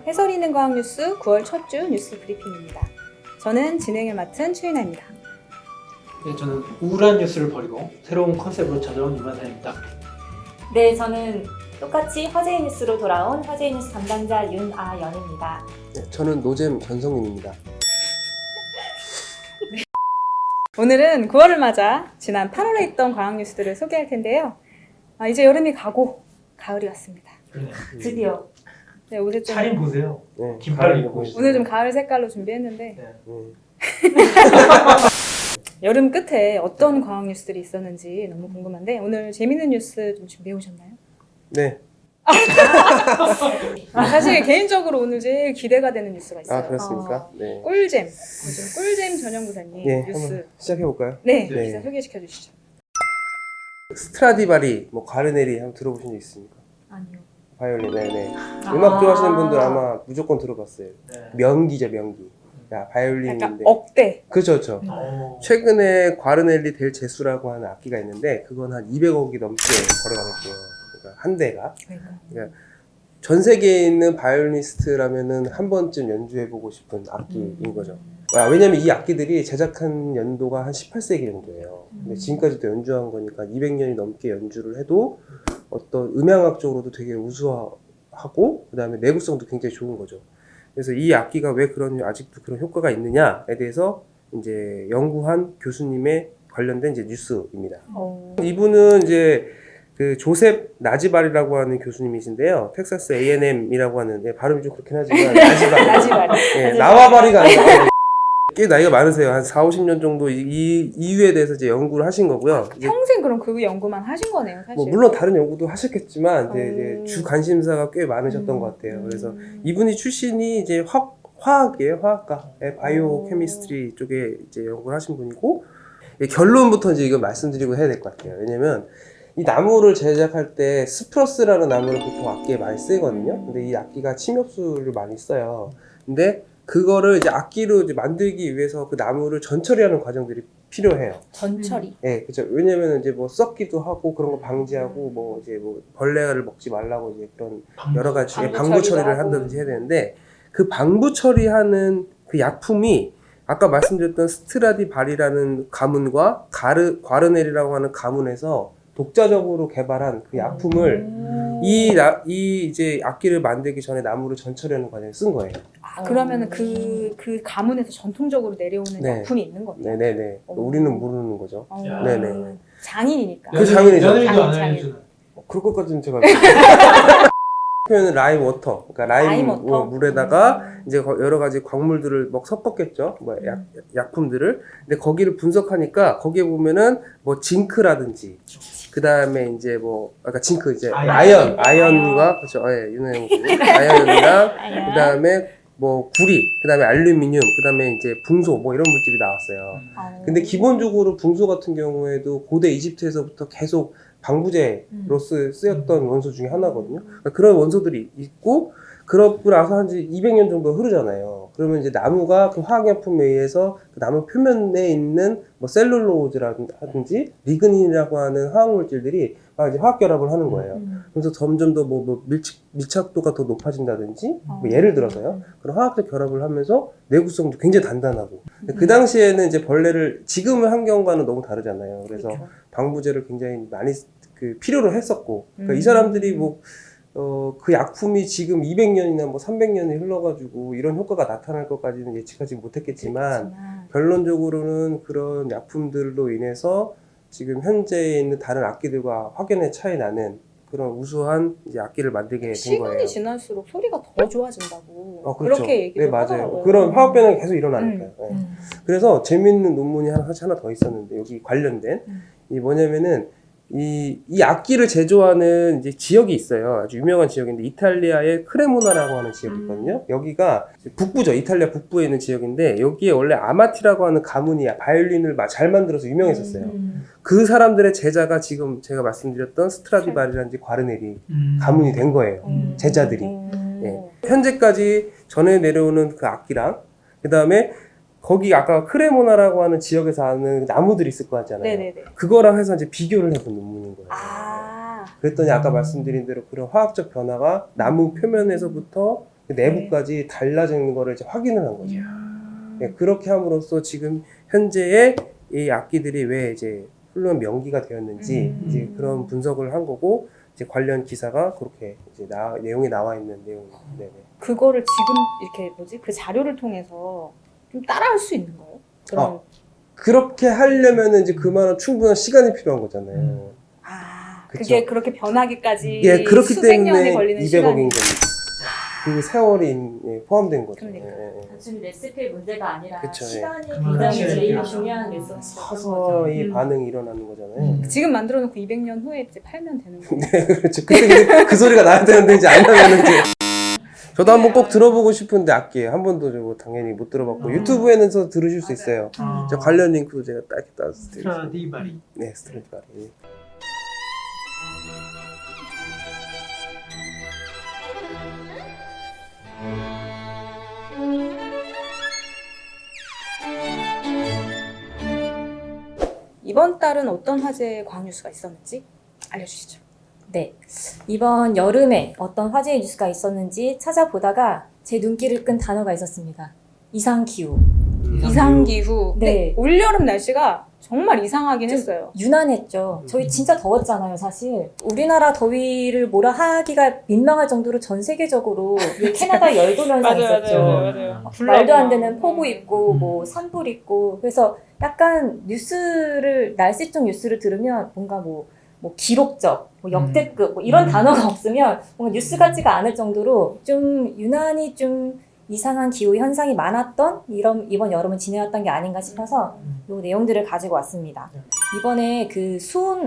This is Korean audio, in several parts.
해설 있는 과학 뉴스 9월 첫 주 뉴스 브리핑입니다. 저는 진행을 맡은 최윤아입니다. 네, 저는 우울한 뉴스를 버리고 새로운 컨셉으로 찾아온 이만사입니다. 네, 저는 똑같이 화제의 뉴스로 돌아온 화제의 뉴스 담당자 윤아연입니다. 네, 저는 노잼 전성윤입니다. 오늘은 9월을 맞아 지난 8월에 있던 과학 뉴스들을 소개할 텐데요. 이제 여름이 가고 가을이 왔습니다. 그러네요. 드디어. 네, 옷에 좀 차림 보세요. 네, 긴팔 입고 있어요. 오늘 좀 가을 색깔로 준비했는데 네. 여름 끝에 어떤 과학 뉴스들이 있었는지 너무 궁금한데 오늘 재밌는 뉴스 좀 준비해 오셨나요? 네. 사실 개인적으로 오늘 제일 기대가 되는 뉴스가 있어요. 아, 그렇습니까? 네. 꿀잼. 요즘 꿀잼 전용 부사님 예, 뉴스. 한번 시작해볼까요? 네, 네. 기사 소개시켜 주시죠. 스트라디바리, 과르네리 한번 들어보신 적 있습니까? 아니요. 바이올린, 네네. 음악 좋아하시는 분들 아마 무조건 들어봤어요. 네. 명기죠, 명기. 야, 약간 바이올린인데. 억대. 그렇죠, 그렇죠. 오. 최근에 과르넬리 델 제수라고 하는 악기가 있는데 그건 한 200억이 넘게 거래가 됐대요. 그러니까 한 대가. 그러니까 전 세계에 있는 바이올리니스트라면은 한 번쯤 연주해보고 싶은 악기인 거죠. 왜냐면 이 악기들이 제작한 연도가 한 18세기 정도예요. 근데 지금까지도 연주한 거니까 200년이 넘게 연주를 해도 어떤 음향학적으로도 되게 우수하고 그 다음에 내구성도 굉장히 좋은 거죠. 그래서 이 악기가 왜 아직도 그런 효과가 있느냐에 대해서 이제 연구한 교수님의 관련된 이제 뉴스입니다. 이분은 이제 그 조셉 나지발이라고 하는 교수님이신데요. 텍사스 A&M이라고 하는, 발음이 좀 그렇긴 하지만 나지발. 나지발이. 예, 나와바리가 아니라 꽤 나이가 많으세요. 한 4, 50년 정도 이 이유에 대해서 이제 연구를 하신 거고요. 이제 평생 그럼 그 연구만 하신 거네요, 사실. 뭐 물론 다른 연구도 하셨겠지만 이제 주 관심사가 꽤 많으셨던 것 같아요. 그래서 이분이 출신이 이제 화학이에요, 화학과의 바이오 케미스트리 쪽에 이제 연구를 하신 분이고, 결론부터 이제 이거 말씀드리고 해야 될 것 같아요. 왜냐면 이 나무를 제작할 때 스프러스라는 나무를 보통 악기에 많이 쓰거든요. 근데 이 악기가 침엽수를 많이 써요. 근데 그거를 이제 악기로 이제 만들기 위해서 그 나무를 전처리하는 과정들이 필요해요. 전처리. 예, 그렇죠. 왜냐면 이제 뭐 썩기도 하고 그런 거 방지하고 뭐 이제 뭐 벌레를 먹지 말라고 이제 그런 여러 가지 방부 처리를 한다든지 해야 되는데 그 방부 처리하는 그 약품이 아까 말씀드렸던 스트라디바리라는 가문과 과르넬이라고 하는 가문에서 독자적으로 개발한 그 약품을 이 이제 악기를 만들기 전에 나무를 전처리하는 과정에 쓴 거예요. 그러면은 그 가문에서 전통적으로 내려오는 네. 약품이 있는 거네요. 네네네. 우리는 모르는 거죠. 네네. 장인이니까. 그 장인이죠. 며느리도 안 장인. 알려주는. 그럴 것까지는 제가 표현은 라임 워터, 그러니까 라임 워터? 물에다가 이제 여러 가지 광물들을 막 섞었겠죠, 뭐 약품들을. 근데 거기를 분석하니까 거기에 보면은 뭐 징크라든지, 그 다음에 이제 뭐 아까 징크 이제 아연과 그렇죠, 예, 윤호영 아연이랑 그 다음에 뭐 구리, 그 다음에 알루미늄, 그 다음에 이제 붕소 뭐 이런 물질이 나왔어요. 근데 기본적으로 붕소 같은 경우에도 고대 이집트에서부터 계속 방부제로 쓰였던 원소 중에 하나거든요. 그러니까 그런 원소들이 있고, 그러고 나서 한 200년 정도 흐르잖아요. 그러면 이제 나무가 그 화학약품에 의해서 그 나무 표면에 있는 뭐 셀룰로즈라든지 리그닌이라고 하는 화학물질들이 막 이제 화학결합을 하는 거예요. 그래서 점점 더 뭐 밀착도가 더 높아진다든지, 뭐 예를 들어서요. 그런 화학적 결합을 하면서 내구성도 굉장히 단단하고. 그 당시에는 이제 벌레를, 지금의 환경과는 너무 다르잖아요. 그래서 그렇죠. 방부제를 굉장히 많이 필요로 했었고. 그러니까 이 사람들이 뭐, 그 약품이 지금 200년이나 뭐 300년이 흘러가지고 이런 효과가 나타날 것까지는 예측하지 못했겠지만, 결론적으로는 그런 약품들로 인해서 지금 현재에 있는 다른 악기들과 확연히 차이 나는 그런 우수한 이제 악기를 만들게 된 거예요. 시간이 지날수록 소리가 더 좋아진다고. 그렇죠. 그렇게 얘기를 네, 맞아요. 하더라고요. 그런 화학 변화가 계속 일어나니까요. 네. 그래서 재밌는 논문이 하나 더 있었는데, 여기 관련된 이 뭐냐면은 이 악기를 제조하는 이제 지역이 있어요. 아주 유명한 지역인데, 이탈리아의 크레모나라고 하는 지역이 있거든요. 여기가 북부죠. 이탈리아 북부에 있는 지역인데, 여기에 원래 아마티라고 하는 가문이 바이올린을 잘 만들어서 유명했었어요. 그 사람들의 제자가 지금 제가 말씀드렸던 스트라디바리라든지 과르네리 가문이 된 거예요. 제자들이. 예. 현재까지 전해 내려오는 그 악기랑, 그 다음에 거기 아까 크레모나라고 하는 지역에서 하는 나무들이 있을 거 같잖아요. 네네네. 그거랑 해서 이제 비교를 해본 논문인 거예요. 아. 그랬더니 아까 말씀드린 대로 그런 화학적 변화가 나무 표면에서부터 그 내부까지 달라지는 거를 이제 확인을 한 거죠. 네, 그렇게 함으로써 지금 현재의 이 악기들이 왜 이제 훌륭한 명기가 되었는지 이제 그런 분석을 한 거고 이제 관련 기사가 그렇게 이제 내용이 나와 있는 내용입니다. 네네. 그거를 지금 이렇게 뭐지 그 자료를 통해서 좀 따라할 수 있는 거예요? 그런 그렇게 하려면은 이제 그만한 충분한 시간이 필요한 거잖아요. 그게 그쵸. 그렇게 변하기까지 예, 그렇기 수백 년이 때문에 걸리는 200억인 시간이 겁니다. 그 세월이 포함된 거죠. 그러니까. 예, 예. 단순히 레시피의 문제가 아니라 그쵸, 예. 시간이 그만한 굉장히 시간이 제일 필요하죠. 중요한 레슨인 서서히 음. 반응이 일어나는 거잖아요. 지금 만들어 놓고 200년 후에 이제 팔면 되는 거예요. 네, 그렇죠. 그때 근데 그 소리가 나야 되는데 이제 안 나면 이제. 저도 한번 꼭 들어보고 싶은데 악기 한 번도 저 당연히 못 들어봤고 유튜브에서 들으실 수 있어요. 저 관련 링크도 제가 딱 이렇게 따드리겠습니다. 스트라디바리. 네, 스트라디바리. 이번 달은 어떤 화제의 과학 뉴스가 있었는지 알려주시죠. 네. 이번 여름에 어떤 화제의 뉴스가 있었는지 찾아보다가 제 눈길을 끈 단어가 있었습니다. 이상기후. 이상기후. 네. 올여름 날씨가 정말 이상하긴 좀 했어요. 유난했죠. 저희 진짜 더웠잖아요, 사실. 우리나라 더위를 뭐라 하기가 민망할 정도로 전 세계적으로 캐나다 열도 현상이 있었죠. 맞아요. 말도 안 되는 폭우 음. 있고 뭐 산불 있고 그래서 약간 뉴스를 날씨 쪽 뉴스를 들으면 뭔가 뭐 기록적, 뭐 역대급 뭐 이런 단어가 없으면 뭔가 뉴스 같지가 않을 정도로 좀 유난히 좀 이상한 기후 현상이 많았던 이번 여름을 지내왔던 게 아닌가 싶어서 이 내용들을 가지고 왔습니다. 이번에 그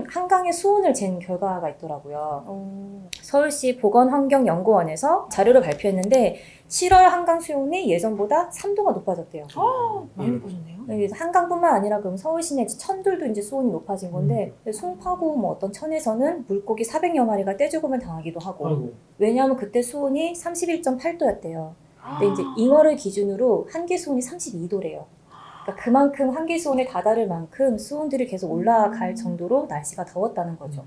한강의 수온을 잰 결과가 있더라고요. 서울시 보건환경연구원에서 자료를 발표했는데 7월 한강 수온이 예전보다 3도가 높아졌대요. 많이 높아졌네요. 한강뿐만 아니라 그럼 서울 시내 천들도 이제 수온이 높아진 건데 송파구 뭐 어떤 천에서는 물고기 400여 마리가 떼죽음을 당하기도 하고 아이고. 왜냐하면 그때 수온이 31.8도였대요. 근데 이제 잉어를 기준으로 한계 수온이 32도래요. 그러니까 그만큼 한계 수온에 다다를 만큼 수온들이 계속 올라갈 정도로 날씨가 더웠다는 거죠.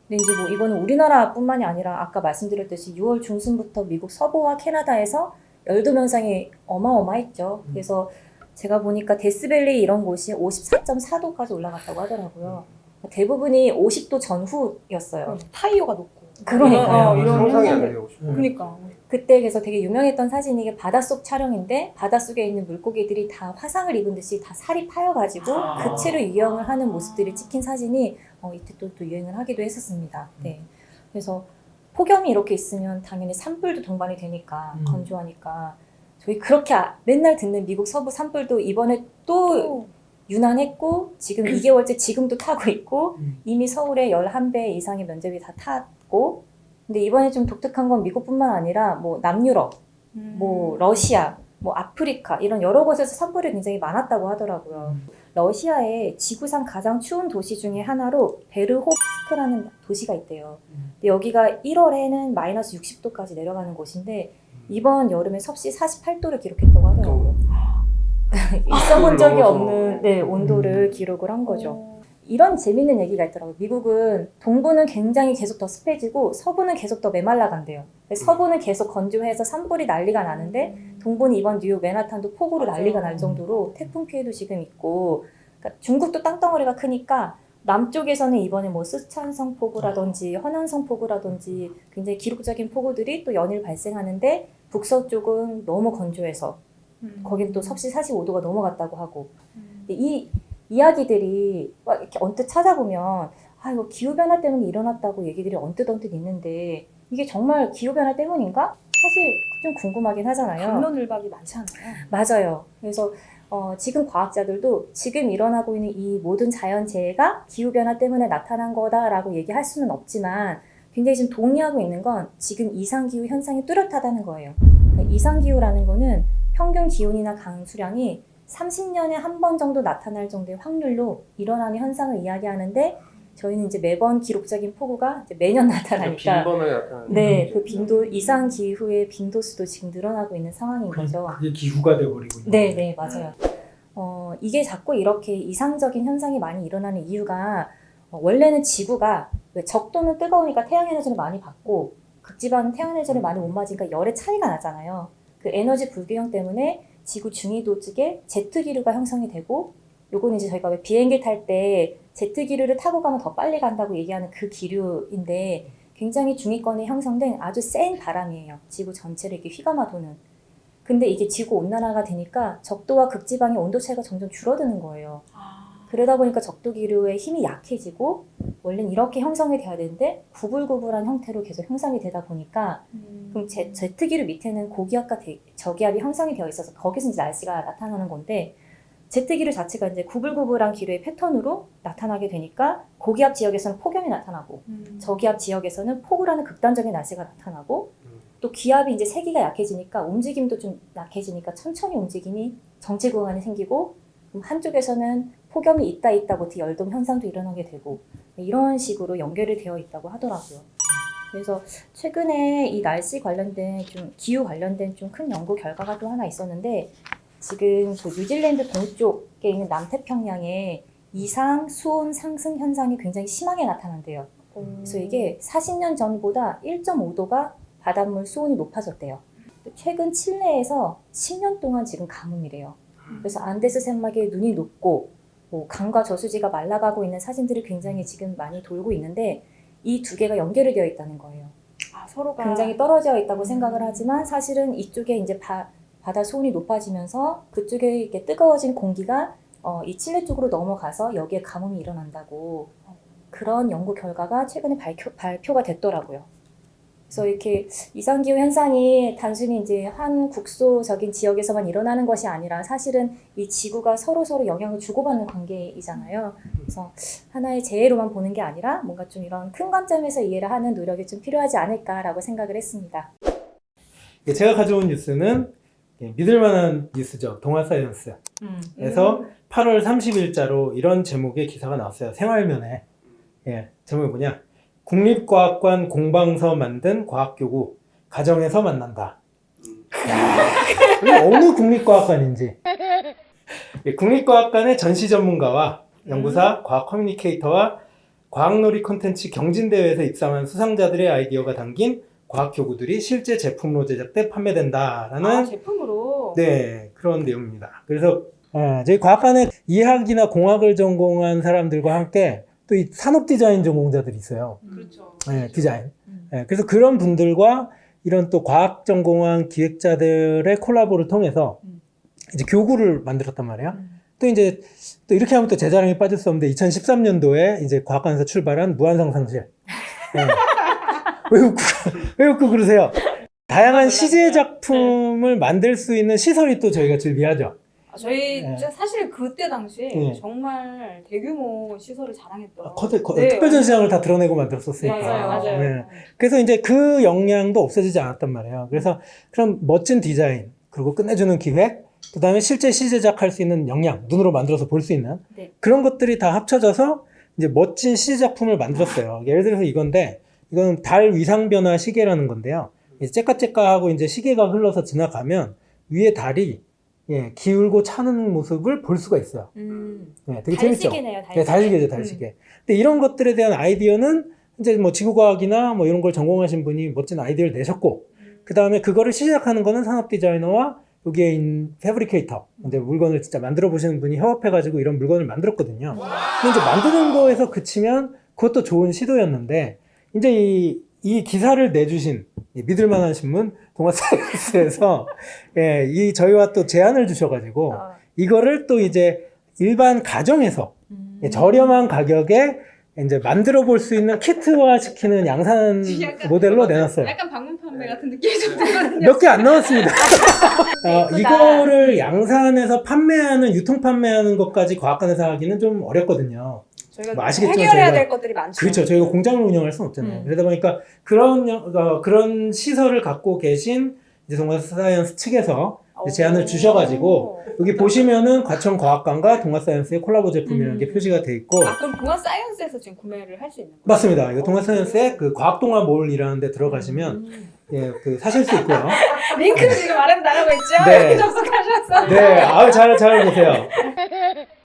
근데 이제 뭐 이거는 우리나라뿐만이 아니라 아까 말씀드렸듯이 6월 중순부터 미국 서부와 캐나다에서 열도 현상이 어마어마했죠. 그래서 제가 보니까 데스밸리 이런 곳이 54.4도까지 올라갔다고 하더라고요. 대부분이 50도 전후였어요. 타이어가 높고. 그러니까요. 이런 상상이 안 현상들. 되고 싶어요. 그러니까. 그때 그래서 되게 유명했던 사진이 이게 바닷속 촬영인데 바닷속에 있는 물고기들이 다 화상을 입은 듯이 다 살이 파여가지고 그채로 유영을 하는 모습들이 찍힌 사진이 이때 또 유행을 하기도 했었습니다. 네. 그래서 폭염이 이렇게 있으면 당연히 산불도 동반이 되니까 건조하니까 저희 그렇게 맨날 듣는 미국 서부 산불도 이번에 또 유난했고 지금 2개월째 지금도 타고 있고 이미 서울에 11배 이상의 면적이 다 탔고 근데 이번에 좀 독특한 건 미국뿐만 아니라 뭐 남유럽, 뭐 러시아, 뭐 아프리카 이런 여러 곳에서 산불이 굉장히 많았다고 하더라고요. 러시아의 지구상 가장 추운 도시 중에 하나로 베르호프스크라는 도시가 있대요. 근데 여기가 1월에는 마이너스 60도까지 내려가는 곳인데 이번 여름에 섭씨 48도를 기록했다고 하더라고요. 있어본 적이 없는 온도를 기록을 한 거죠. 이런 재밌는 얘기가 있더라고요. 미국은 동부는 굉장히 계속 더 습해지고 서부는 계속 더 메말라간대요. 서부는 계속 건조해서 산불이 난리가 나는데 동부는 이번 뉴욕 맨하탄도 폭우로 난리가 날 정도로 태풍 피해도 지금 있고 그러니까 중국도 땅덩어리가 크니까 남쪽에서는 이번에 뭐 쓰촨성 폭우라든지 허난성 폭우라든지 굉장히 기록적인 폭우들이 또 연일 발생하는데 북서쪽은 너무 건조해서 거긴 또 섭씨 45도가 넘어갔다고 하고 근데 이 이야기들이 막 이렇게 언뜻 찾아보면 이거 기후변화 때문에 일어났다고 얘기들이 언뜻 있는데 이게 정말 기후변화 때문인가? 사실 좀 궁금하긴 하잖아요. 갑론을박이 많지 않아요? 맞아요. 그래서 지금 과학자들도 지금 일어나고 있는 이 모든 자연재해가 기후변화 때문에 나타난 거다라고 얘기할 수는 없지만 굉장히 지금 동의하고 있는 건 지금 이상기후 현상이 뚜렷하다는 거예요. 그러니까 이상기후라는 거는 평균 기온이나 강수량이 30년에 한 번 정도 나타날 정도의 확률로 일어나는 현상을 이야기하는데 저희는 이제 매번 기록적인 폭우가 이제 매년 나타나니까 빈번하게 나타나는 네, 그 빈도 이상 기후의 빈도수도 지금 늘어나고 있는 상황인 거죠. 그게 기후가 돼버리고 있는 네, 거예요. 네, 맞아요. 이게 자꾸 이렇게 이상적인 현상이 많이 일어나는 이유가 원래는 지구가 왜 적도는 뜨거우니까 태양 에너지를 많이 받고 극지방 태양에너지를 많이 못 맞으니까 열의 차이가 나잖아요. 그 에너지 불균형 때문에 지구 중위도 쪽에 제트기류가 형성이 되고, 요거는 이제 저희가 왜 비행기 탈 때 제트기류를 타고 가면 더 빨리 간다고 얘기하는 그 기류인데, 굉장히 중위권에 형성된 아주 센 바람이에요. 지구 전체를 이렇게 휘감아 도는. 근데 이게 지구 온난화가 되니까 적도와 극지방의 온도 차이가 점점 줄어드는 거예요. 그러다 보니까 적도 기류의 힘이 약해지고, 원래는 이렇게 형성이 돼야 되는데 구불구불한 형태로 계속 형성이 되다 보니까, 그럼 제트 기류 밑에는 고기압과 저기압이 형성이 되어 있어서 거기서 이제 날씨가 나타나는 건데, 제트 기류 자체가 이제 구불구불한 기류의 패턴으로 나타나게 되니까 고기압 지역에서는 폭염이 나타나고, 저기압 지역에서는 폭우라는 극단적인 날씨가 나타나고, 또 기압이 이제 세기가 약해지니까 움직임도 좀 약해지니까 천천히 움직임이 정체 구간이 생기고, 그럼 한쪽에서는 폭염이 있다 못해 열돔 현상도 일어나게 되고, 이런 식으로 연결이 되어 있다고 하더라고요. 그래서 최근에 이 날씨 관련된 좀 기후 관련된 좀 큰 연구 결과가 또 하나 있었는데, 지금 그 뉴질랜드 동쪽에 있는 남태평양에 이상 수온 상승 현상이 굉장히 심하게 나타난대요. 그래서 이게 40년 전보다 1.5도가 바닷물 수온이 높아졌대요. 최근 칠레에서 10년 동안 지금 가뭄이래요. 그래서 안데스 산맥에 눈이 녹고, 뭐 강과 저수지가 말라가고 있는 사진들이 굉장히 지금 많이 돌고 있는데, 이 두 개가 연결이 되어 있다는 거예요. 서로가 굉장히 떨어져 있다고 생각을 하지만 사실은 이쪽에 이제 바다 수온이 높아지면서 그쪽에 이렇게 뜨거워진 공기가 이 칠레 쪽으로 넘어가서 여기에 가뭄이 일어난다고, 그런 연구 결과가 최근에 발표가 됐더라고요. 그래서 이렇게 이상기후 현상이 단순히 이제 한 국소적인 지역에서만 일어나는 것이 아니라 사실은 이 지구가 서로 영향을 주고받는 관계이잖아요. 그래서 하나의 재해로만 보는 게 아니라 뭔가 좀 이런 큰 관점에서 이해를 하는 노력이 좀 필요하지 않을까라고 생각을 했습니다. 제가 가져온 뉴스는 믿을 만한 뉴스죠. 동아사이언스에서 8월 30일자로 이런 제목의 기사가 나왔어요. 생활면에. 제목이 뭐냐? 국립과학관 공방서 만든 과학교구 가정에서 만난다. 어느 국립과학관인지. 국립과학관의 전시 전문가와 연구사, 과학 커뮤니케이터와 과학놀이 콘텐츠 경진대회에서 입상한 수상자들의 아이디어가 담긴 과학교구들이 실제 제품으로 제작돼 판매된다라는 제품으로 네, 그런 내용입니다. 그래서 저희 과학관에 이학이나 공학을 전공한 사람들과 함께 또 이 산업 디자인 전공자들이 있어요. 그렇죠. 네, 디자인. 그래서 그런 분들과 이런 또 과학 전공한 기획자들의 콜라보를 통해서 이제 교구를 만들었단 말이에요. 또 이제 또 이렇게 하면 또 제 자랑이 빠질 수 없는데 2013년도에 이제 과학관에서 출발한 무한상상실. 왜 웃고 그러세요? 다양한 시제 작품을 만들 수 있는 시설이 또 저희가 즐비하죠. 저희 사실 그때 당시에 정말 대규모 시설을 자랑했던 특별전시장을 다 드러내고 만들었었으니까. 맞아요. 그래서 이제 그 역량도 없어지지 않았단 말이에요. 그래서 그런 멋진 디자인, 그리고 끝내주는 기획, 그 다음에 실제 시제작 할 수 있는 역량, 눈으로 만들어서 볼 수 있는 그런 것들이 다 합쳐져서 이제 멋진 시제작품을 만들었어요. 예를 들어서 이건데, 이건 달 위상변화 시계라는 건데요. 이제 째까째까하고 이제 시계가 흘러서 지나가면 위에 달이 기울고 차는 모습을 볼 수가 있어요. 되게 재밌죠? 달시계네요, 달시계죠, 달시계. 근데 이런 것들에 대한 아이디어는 이제 뭐 지구과학이나 뭐 이런 걸 전공하신 분이 멋진 아이디어를 내셨고, 그 다음에 그거를 시작하는 거는 산업 디자이너와 여기에 있는 패브리케이터, 이제 물건을 진짜 만들어 보시는 분이 협업해가지고 이런 물건을 만들었거든요. 근데 이제 만드는 거에서 그치면 그것도 좋은 시도였는데, 이제 이 기사를 내주신 믿을 만한 신문 동아사이언스에서 이 저희와 또 제안을 주셔가지고 이거를 또 이제 일반 가정에서 저렴한 가격에 이제 만들어 볼 수 있는 키트화 시키는 양산 모델로 내놨어요. 약간 방문 판매 같은 느낌이 좀 들거든요. 몇 개 안 나왔습니다. 이거를 양산해서 판매하는, 유통 판매하는 것까지 과학관에서 하기는 좀 어렵거든요. 저희가 뭐 아시겠지만 해결해야 저희가- 될 것들이 많죠. 그렇죠. 저희가 공장을 운영할 수는 없잖아요. 그러다 보니까 그런 시설을 갖고 계신 이제 동아사이언스 측에서 이제 제안을 주셔가지고 여기 보시면은 과천과학관과 동아사이언스의 콜라보 제품이라는 게 표시가 돼 있고. 그럼 동아사이언스에서 지금 구매를 할 수 있는 거예요? 맞습니다. 이거 동아사이언스의 그 과학동아몰이라는 데 들어가시면 사실 수 있고요. 링크를 지금 아래로 나가고 있죠? 네. 이렇게 접속하셔서. 네, 잘 보세요.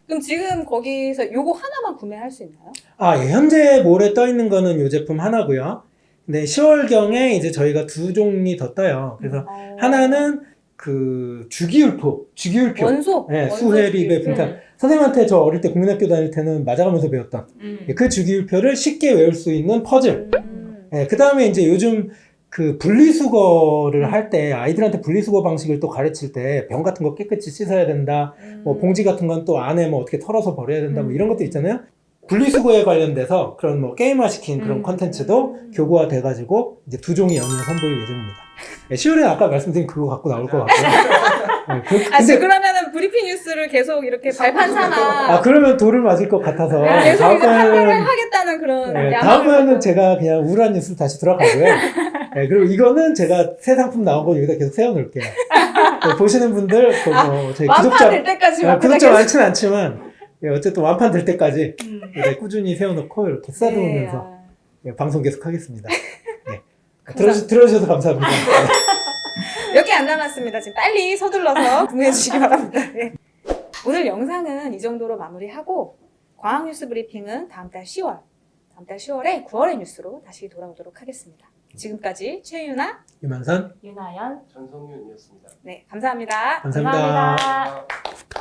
그럼 지금 거기서 요거 하나만 구매할 수 있나요? 현재 몰에 떠 있는 거는 이 제품 하나고요. 네, 10월경에 이제 저희가 두 종이 더 떠요. 그래서 하나는 그 주기율표. 원소. 네, 원소 수회비배 주기율표. 분탄. 선생님한테 저 어릴 때 국민학교 다닐 때는 맞아가면서 배웠던 그 주기율표를 쉽게 외울 수 있는 퍼즐. 네, 그 다음에 이제 요즘 그 분리수거를 할 때 아이들한테 분리수거 방식을 또 가르칠 때 병 같은 거 깨끗이 씻어야 된다. 뭐 봉지 같은 건 또 안에 뭐 어떻게 털어서 버려야 된다. 뭐 이런 것도 있잖아요. 분리수거에 관련돼서 그런 뭐 게임화시킨 그런 컨텐츠도 교구화 돼가지고 이제 두 종이 연이어 선보일 예정입니다. 네, 10월에 아까 말씀드린 그거 갖고 나올 것 같고요. 네, 근데 그러면은 브리핑 뉴스를 계속 이렇게 발판 삼아 아 그러면 돌을 맞을 것 같아서 계속 이제 판매를 하겠다는 그런 네, 야망을 다음번에는 갖고. 제가 그냥 우울한 뉴스 다시 들어가고요. 네, 그리고 이거는 제가 새 상품 나온 거 여기다 계속 세워놓을게요. 네, 보시는 분들 뭐 저희 완판될 때까지 구독자 많지는 않지만 예, 어쨌든 완판 될 때까지 네, 꾸준히 세워놓고 이렇게 쌓아두면서 예, 방송 계속 하겠습니다. 네. 들어주셔서 감사합니다. 네. 몇 개 안 남았습니다. 지금 빨리 서둘러서 구매해 주시기 바랍니다. 네. 오늘 영상은 이 정도로 마무리하고 광학뉴스 브리핑은 다음 달 10월에 9월의 뉴스로 다시 돌아오도록 하겠습니다. 지금까지 최유나, 유만선 윤하연 전성윤이었습니다. 네, 감사합니다. 감사합니다. 감사합니다.